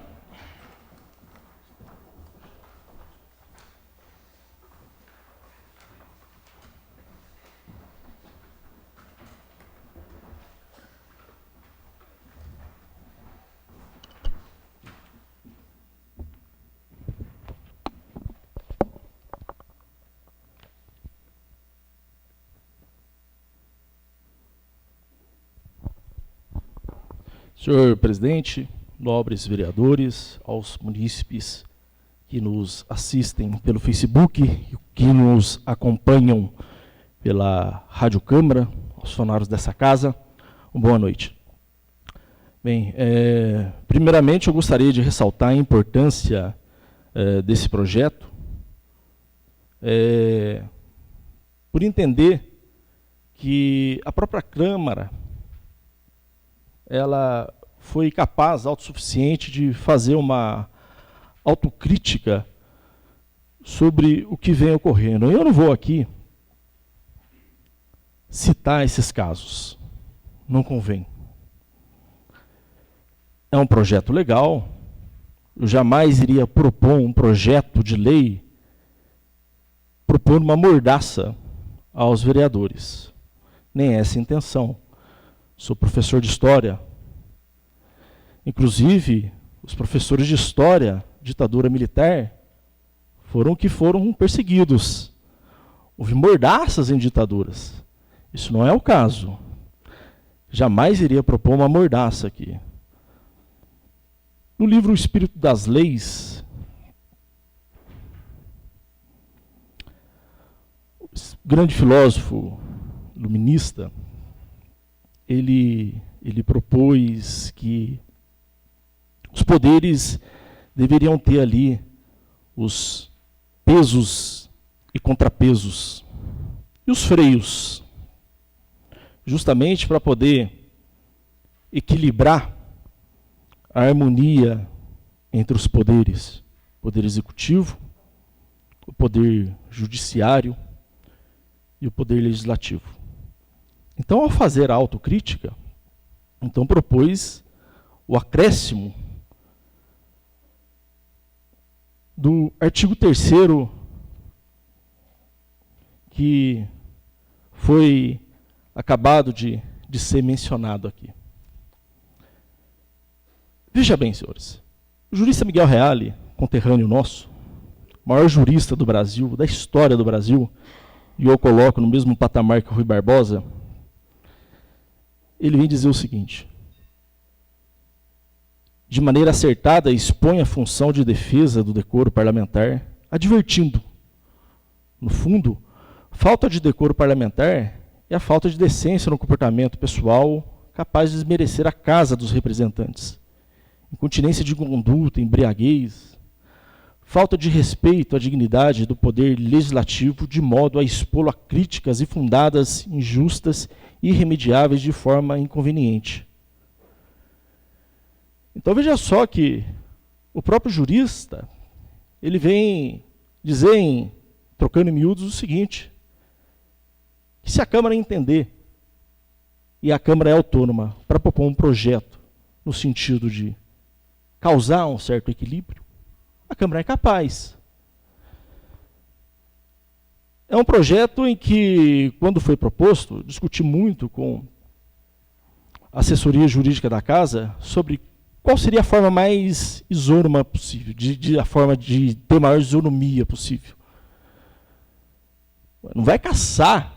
Senhor presidente, nobres vereadores, aos munícipes que nos assistem pelo Facebook, que nos acompanham pela Rádio Câmara, aos funcionários dessa casa, uma boa noite. Bem, primeiramente eu gostaria de ressaltar a importância desse projeto, por entender que a própria Câmara, ela foi capaz, autossuficiente, de fazer uma autocrítica sobre o que vem ocorrendo. Eu não vou aqui citar esses casos, não convém. É um projeto legal, eu jamais iria propor um projeto de lei propondo uma mordaça aos vereadores. Nem essa a intenção. Sou professor de História. Inclusive, os professores de História, ditadura militar, foram perseguidos. Houve mordaças em ditaduras. Isso não é o caso. Jamais iria propor uma mordaça aqui. No livro O Espírito das Leis, o grande filósofo iluminista, ele propôs que os poderes deveriam ter ali os pesos e contrapesos e os freios, justamente para poder equilibrar a harmonia entre os poderes, o poder executivo, o poder judiciário e o poder legislativo. Então, ao fazer a autocrítica, então propôs o acréscimo do artigo 3º, que foi acabado de ser mencionado aqui. Veja bem, senhores, o jurista Miguel Reale, conterrâneo nosso, maior jurista do Brasil, da história do Brasil, e eu coloco no mesmo patamar que o Rui Barbosa, ele vem dizer o seguinte: de maneira acertada, expõe a função de defesa do decoro parlamentar, advertindo, no fundo, falta de decoro parlamentar é a falta de decência no comportamento pessoal capaz de desmerecer a casa dos representantes, incontinência de conduta, embriaguez, falta de respeito à dignidade do poder legislativo, de modo a expô-lo a críticas infundadas, injustas e irremediáveis de forma inconveniente. Então veja só que o próprio jurista, ele vem dizer, trocando em miúdos, o seguinte: que se a Câmara entender, e a Câmara é autônoma, para propor um projeto no sentido de causar um certo equilíbrio, a Câmara é capaz. É um projeto em que, quando foi proposto, discuti muito com a assessoria jurídica da Casa sobre qual seria a forma mais isônoma possível, a forma de ter maior isonomia possível. Não vai caçar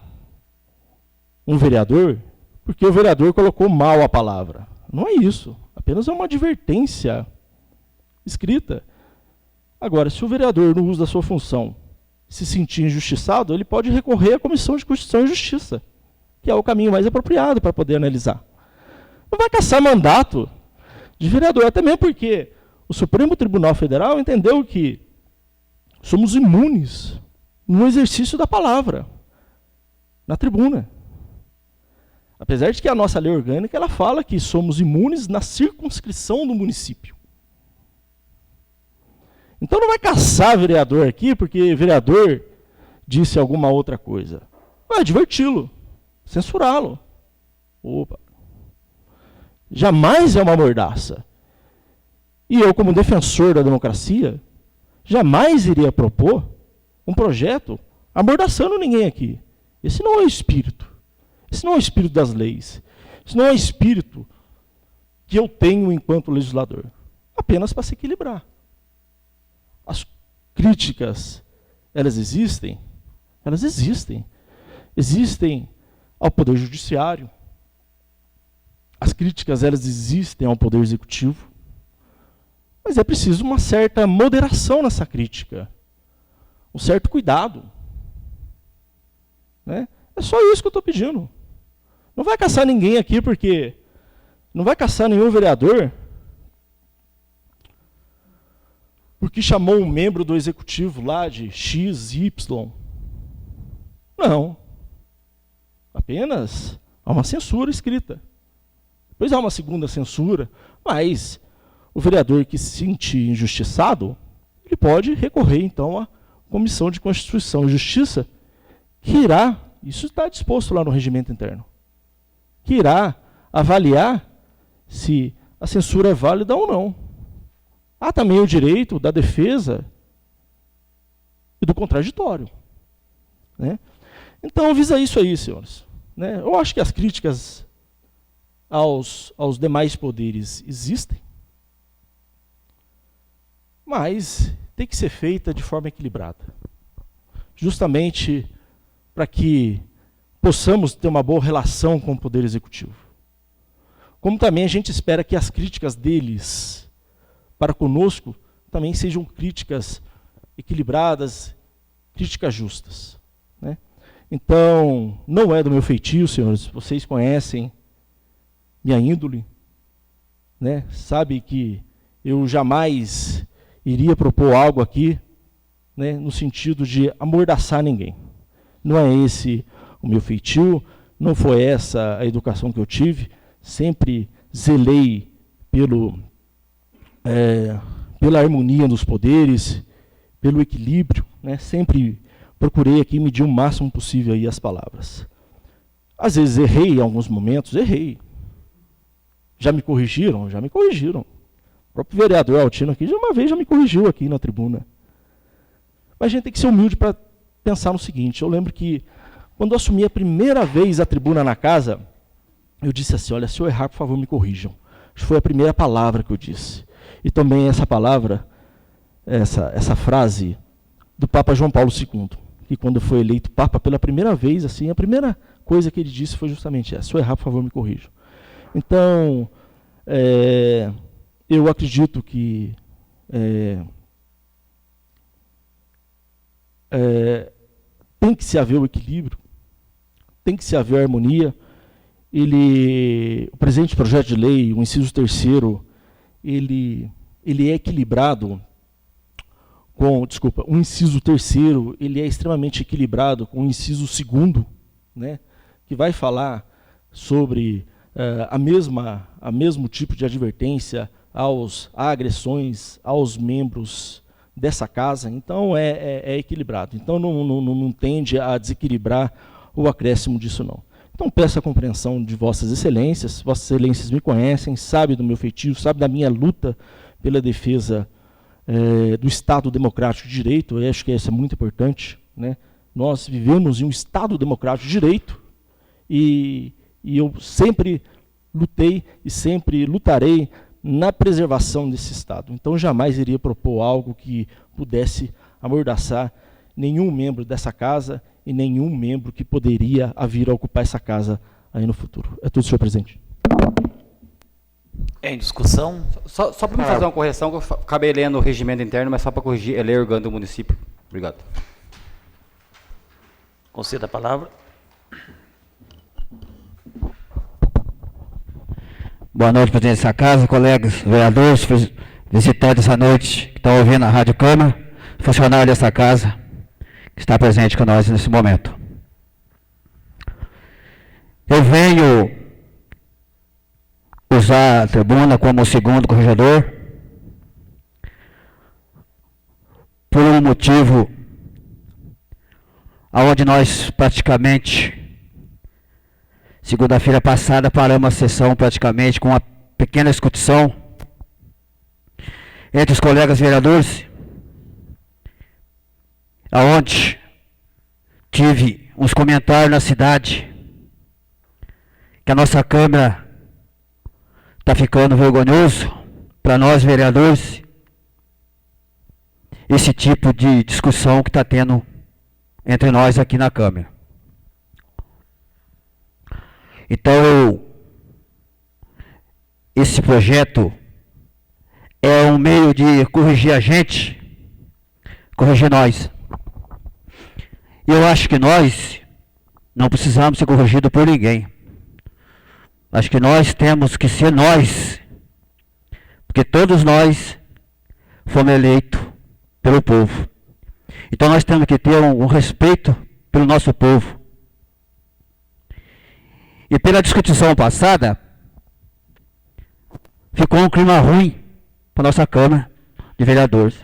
um vereador porque o vereador colocou mal a palavra. Não é isso. Apenas é uma advertência escrita. Agora, se o vereador, no uso da sua função, se sentir injustiçado, ele pode recorrer à Comissão de Constituição e Justiça, que é o caminho mais apropriado para poder analisar. Não vai caçar mandato de vereador, até mesmo porque o Supremo Tribunal Federal entendeu que somos imunes no exercício da palavra, na tribuna. Apesar de que a nossa lei orgânica ela fala que somos imunes na circunscrição do município. Então não vai caçar vereador aqui porque vereador disse alguma outra coisa. Vai adverti-lo, censurá-lo. Opa. Jamais é uma mordaça. E eu, como defensor da democracia, jamais iria propor um projeto amordaçando ninguém aqui. Esse não é o espírito. Esse não é o espírito das leis. Esse não é o espírito que eu tenho enquanto legislador. Apenas para se equilibrar. As críticas, elas existem? Elas existem. Existem ao Poder Judiciário. As críticas, elas existem ao Poder Executivo. Mas é preciso uma certa moderação nessa crítica. Um certo cuidado. Né? É só isso que eu estou pedindo. Não vai caçar ninguém aqui porque... Não vai caçar nenhum vereador porque chamou um membro do executivo lá de X, Y. Não. Apenas há uma censura escrita. Depois há uma segunda censura, mas o vereador que se sentir injustiçado, ele pode recorrer, então, à Comissão de Constituição e Justiça, que irá, isso está disposto lá no regimento interno, que irá avaliar se a censura é válida ou não. Há também o direito da defesa e do contraditório. Né? Então, visa isso aí, senhores. Né? Eu acho que as críticas aos demais poderes existem, mas tem que ser feita de forma equilibrada. Justamente para que possamos ter uma boa relação com o Poder Executivo. Como também a gente espera que as críticas deles para conosco também sejam críticas equilibradas, críticas justas. Né? Então, não é do meu feitio, senhores, vocês conhecem minha índole, né? Sabe que eu jamais iria propor algo aqui, né, no sentido de amordaçar ninguém. Não é esse o meu feitio, não foi essa a educação que eu tive, sempre zelei pela harmonia dos poderes, pelo equilíbrio, né? Sempre procurei aqui medir o máximo possível aí as palavras. Às vezes errei em alguns momentos, errei. Já me corrigiram? Já me corrigiram. O próprio vereador Altino aqui, uma vez já me corrigiu aqui na tribuna. Mas a gente tem que ser humilde para pensar no seguinte, eu lembro que quando eu assumi a primeira vez a tribuna na casa, eu disse assim, olha, se eu errar, por favor, me corrijam. Acho que foi a primeira palavra que eu disse. E também essa palavra, essa frase do Papa João Paulo II, que quando foi eleito Papa pela primeira vez, assim, a primeira coisa que ele disse foi justamente essa, se eu errar, por favor, me corrijam. Então, eu acredito que tem que se haver o equilíbrio, tem que se haver a harmonia. O presente projeto de lei, o inciso 3º, ele é equilibrado o inciso 3º, ele é extremamente equilibrado com o inciso 2º, né, que vai falar sobre a mesmo tipo de advertência a agressões aos membros dessa casa. Então, é equilibrado. Então, não tende a desequilibrar o acréscimo disso, não. Então, peço a compreensão de Vossas Excelências. Vossas Excelências me conhecem, sabem do meu feitio, sabem da minha luta pela defesa do Estado Democrático de Direito. Eu acho que isso é muito importante. Né? Nós vivemos em um Estado Democrático de Direito e eu sempre lutei e sempre lutarei na preservação desse Estado. Então, jamais iria propor algo que pudesse amordaçar nenhum membro dessa casa e nenhum membro que poderia vir a ocupar essa casa aí no futuro. É tudo, senhor presidente. Em discussão? Só para me fazer uma correção, que eu acabei lendo o regimento interno, mas só para corrigir, é lei orgânica do município. Obrigado. Conceda a palavra. Boa noite, presidente dessa casa, colegas, vereadores, visitantes essa noite que estão ouvindo a Rádio Câmara, funcionário dessa casa que está presente com nós nesse momento. Eu venho usar a tribuna como segundo corregedor por um motivo aonde nós praticamente segunda-feira passada paramos a sessão praticamente com uma pequena discussão entre os colegas vereadores, aonde tive uns comentários na cidade que a nossa Câmara está ficando vergonhoso para nós vereadores, esse tipo de discussão que está tendo entre nós aqui na Câmara. Então, esse projeto é um meio de corrigir a gente, corrigir nós. Eu acho que nós não precisamos ser corrigidos por ninguém. Acho que nós temos que ser nós, porque todos nós fomos eleitos pelo povo. Então nós temos que ter um respeito pelo nosso povo. E pela discussão passada, ficou um clima ruim para a nossa Câmara de Vereadores.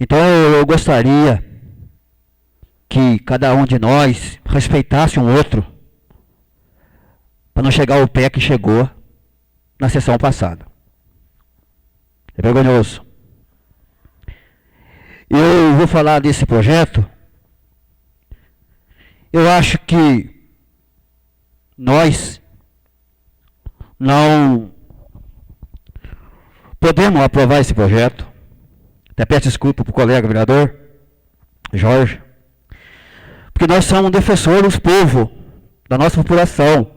Então eu gostaria que cada um de nós respeitasse um outro, para não chegar ao pé que chegou na sessão passada. É vergonhoso. Eu vou falar desse projeto. Eu acho que nós não podemos aprovar esse projeto. Até peço desculpa para o colega vereador Jorge, porque nós somos defensores do povo, da nossa população.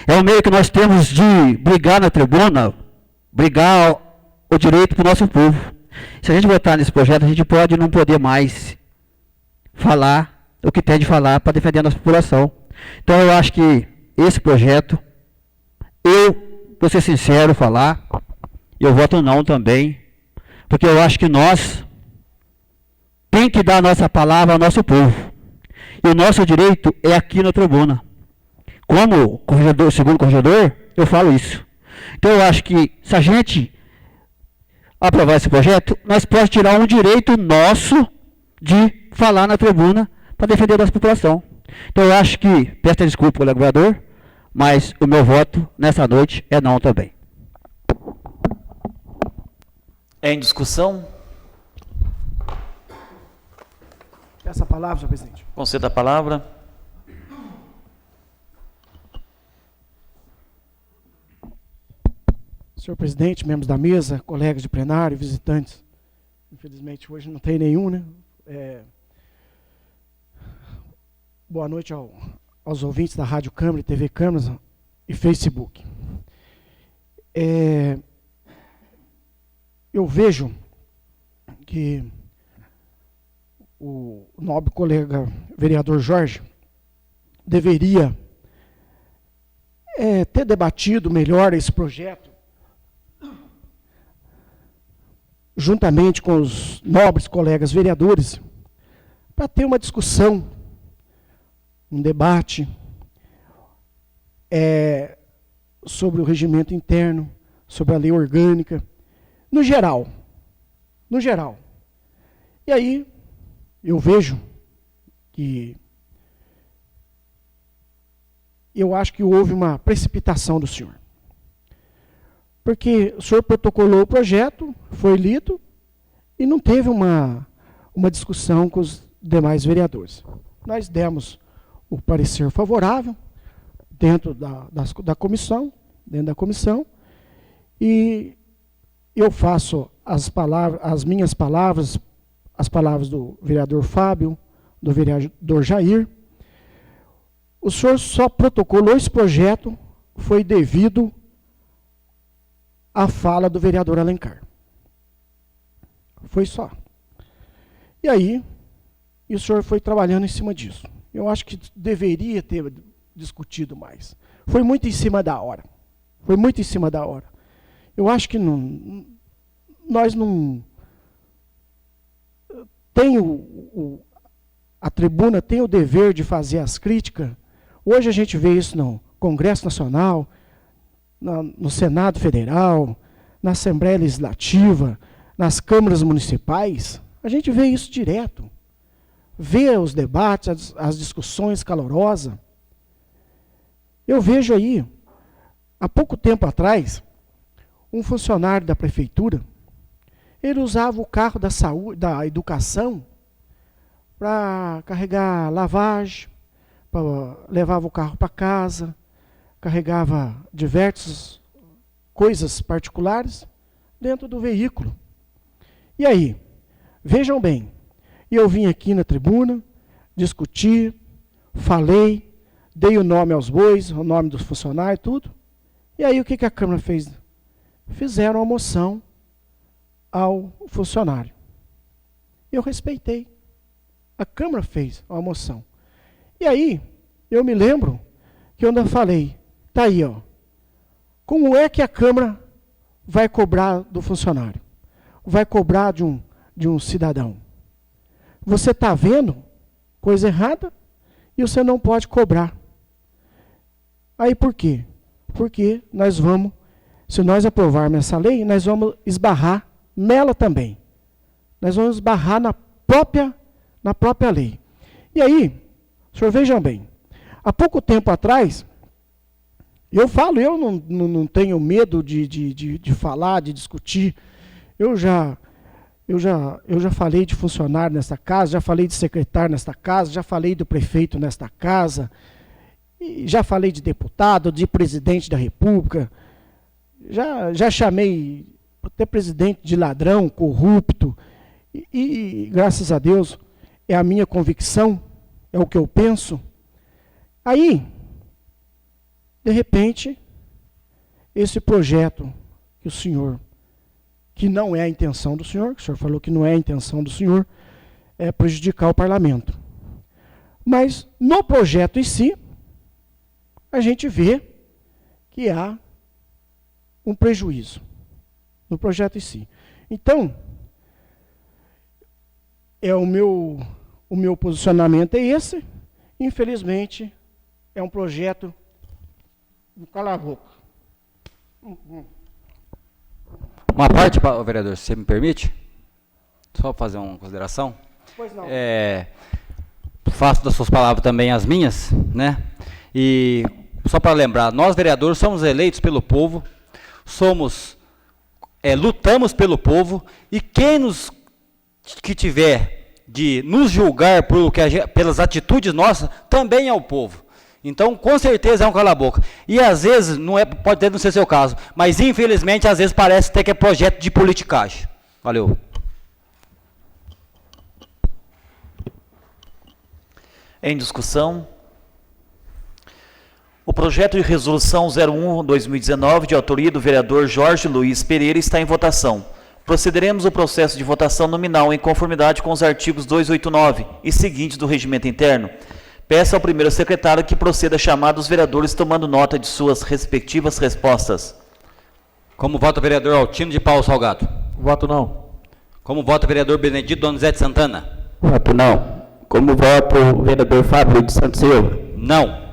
É o meio que nós temos de brigar na tribuna, brigar o direito para o nosso povo. Se a gente votar nesse projeto, a gente pode não poder mais falar o que tem de falar para defender a nossa população. Então eu acho que esse projeto, eu, vou ser sincero, falar, eu voto não também, porque eu acho que nós tem que dar a nossa palavra ao nosso povo. E o nosso direito é aqui na tribuna. Como corregedor, segundo corregedor, eu falo isso. Então eu acho que se a gente aprovar esse projeto, nós podemos tirar um direito nosso de falar na tribuna para defender a nossa população. Então eu acho que, peço desculpa, colega vereador, mas o meu voto nessa noite é não também. Em discussão? Peço a palavra, senhor presidente. Conceda a palavra. Senhor presidente, membros da mesa, colegas de plenário, visitantes. Infelizmente hoje não tem nenhum, né? Boa noite aos ouvintes da Rádio Câmara e TV Câmara e Facebook. Eu vejo que o nobre colega vereador Jorge deveria ter debatido melhor esse projeto juntamente com os nobres colegas vereadores, para ter uma discussão, um debate sobre o regimento interno, sobre a lei orgânica, no geral. E aí, eu vejo que eu acho que houve uma precipitação do senhor. Porque o senhor protocolou o projeto, foi lido, e não teve uma discussão com os demais vereadores. Nós demos o parecer favorável dentro da comissão, e eu faço as minhas palavras, as palavras do vereador Fábio, do vereador Jair. O senhor só protocolou esse projeto, foi devido à fala do vereador Alencar. Foi só. E aí, o senhor foi trabalhando em cima disso. Eu acho que deveria ter discutido mais. Foi muito em cima da hora. Foi muito em cima da hora. Eu acho que nós não... A tribuna tem o dever de fazer as críticas. Hoje a gente vê isso no Congresso Nacional, no Senado Federal, na Assembleia Legislativa, nas câmaras municipais. A gente vê isso direto. Vê os debates, as discussões calorosas. Eu vejo aí, há pouco tempo atrás, um funcionário da prefeitura, ele usava o carro da saúde, da educação, para carregar lavagem, levava o carro para casa, carregava diversas coisas particulares dentro do veículo. E aí, vejam bem, eu vim aqui na tribuna, discuti, falei, dei o nome aos bois, o nome dos funcionários, tudo. E aí o que a Câmara fez? Fizeram a moção ao funcionário. Eu respeitei. A Câmara fez a moção. E aí, eu me lembro que eu ainda falei, tá aí, ó, como é que a Câmara vai cobrar do funcionário? Vai cobrar de um cidadão? Você está vendo coisa errada e você não pode cobrar. Aí por quê? Porque nós vamos, se nós aprovarmos essa lei, nós vamos esbarrar nela também. Nós vamos esbarrar na própria lei. E aí, senhor, vejam bem, há pouco tempo atrás, eu não tenho medo de falar, de discutir. Eu já falei de funcionário nesta casa, já falei de secretário nesta casa, já falei do prefeito nesta casa, e já falei de deputado, de presidente da República, já chamei até presidente de ladrão, corrupto, e graças a Deus é a minha convicção, é o que eu penso. Aí, de repente, esse projeto que o senhor, que não é a intenção do senhor, que o senhor falou que não é a intenção do senhor, é prejudicar o parlamento. Mas no projeto em si, a gente vê que há um prejuízo no projeto em si. Então, o meu posicionamento é esse. Infelizmente, é um projeto do cala a boca. Uma parte, vereador, se você me permite, só fazer uma consideração. Pois não. Faço das suas palavras também as minhas, né? E só para lembrar, nós vereadores somos eleitos pelo povo, lutamos pelo povo, e quem que tiver de nos julgar pelas atitudes nossas, também é o povo. Então, com certeza é um cala-boca. E às vezes, pode até não ser seu caso, mas infelizmente, às vezes parece até que é projeto de politicagem. Valeu. Em discussão, o projeto de resolução 01/2019, de autoria do vereador Jorge Luiz Pereira, está em votação. Procederemos ao processo de votação nominal em conformidade com os artigos 289 e seguintes do regimento interno. Peço ao primeiro secretário que proceda a chamar dos vereadores tomando nota de suas respectivas respostas. Como vota o vereador Altino de Paulo Salgado? Voto não. Como vota o vereador Benedito Donizete Santana? Voto não. Como vota o vereador Fábio de Santos Silva? Não.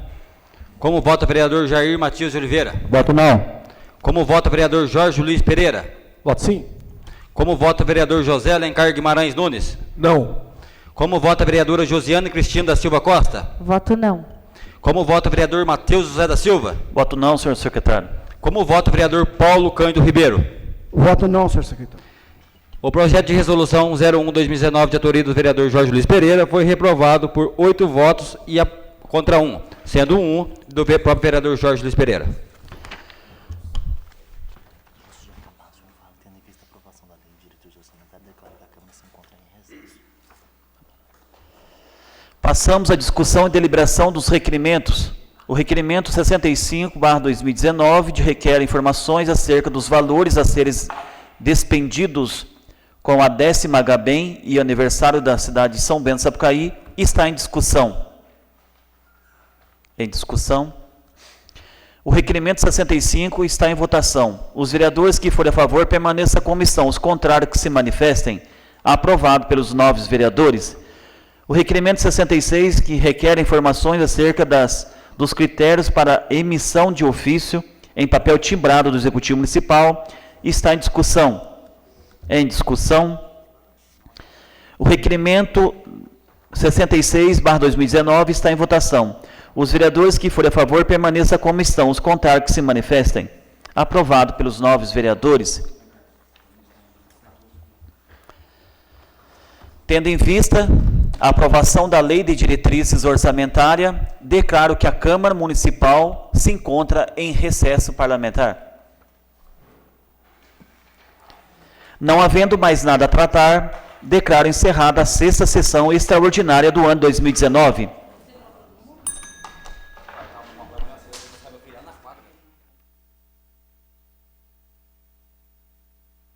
Como vota o vereador Jair Matias de Oliveira? Voto não. Como vota o vereador Jorge Luiz Pereira? Voto sim. Como vota o vereador José Alencar Guimarães Nunes? Não. Como vota a vereadora Josiane Cristina da Silva Costa? Voto não. Como vota o vereador Matheus José da Silva? Voto não, senhor secretário. Como vota o vereador Paulo Cândido Ribeiro? Voto não, senhor secretário. O projeto de resolução 01/2019, de autoria do vereador Jorge Luiz Pereira, foi reprovado por 8 votos contra 1, sendo 1 do próprio vereador Jorge Luiz Pereira. Passamos à discussão e deliberação dos requerimentos. O requerimento 65/2019 requer informações acerca dos valores a serem despendidos com a 10ª Gabem e aniversário da cidade de São Bento do Sapucaí está em discussão. Em discussão. O requerimento 65 está em votação. Os vereadores que forem a favor permaneçam como estão. Os contrários que se manifestem. Aprovado pelos novos vereadores. O requerimento 66, que requer informações acerca dos critérios para emissão de ofício em papel timbrado do Executivo Municipal, está em discussão. Em discussão. O requerimento 66/2019 está em votação. Os vereadores que forem a favor permaneçam como estão. Os contrários que se manifestem. Aprovado pelos novos vereadores. Tendo em vista a aprovação da Lei de Diretrizes Orçamentária, declaro que a Câmara Municipal se encontra em recesso parlamentar. Não havendo mais nada a tratar, declaro encerrada a 6ª sessão extraordinária do ano 2019.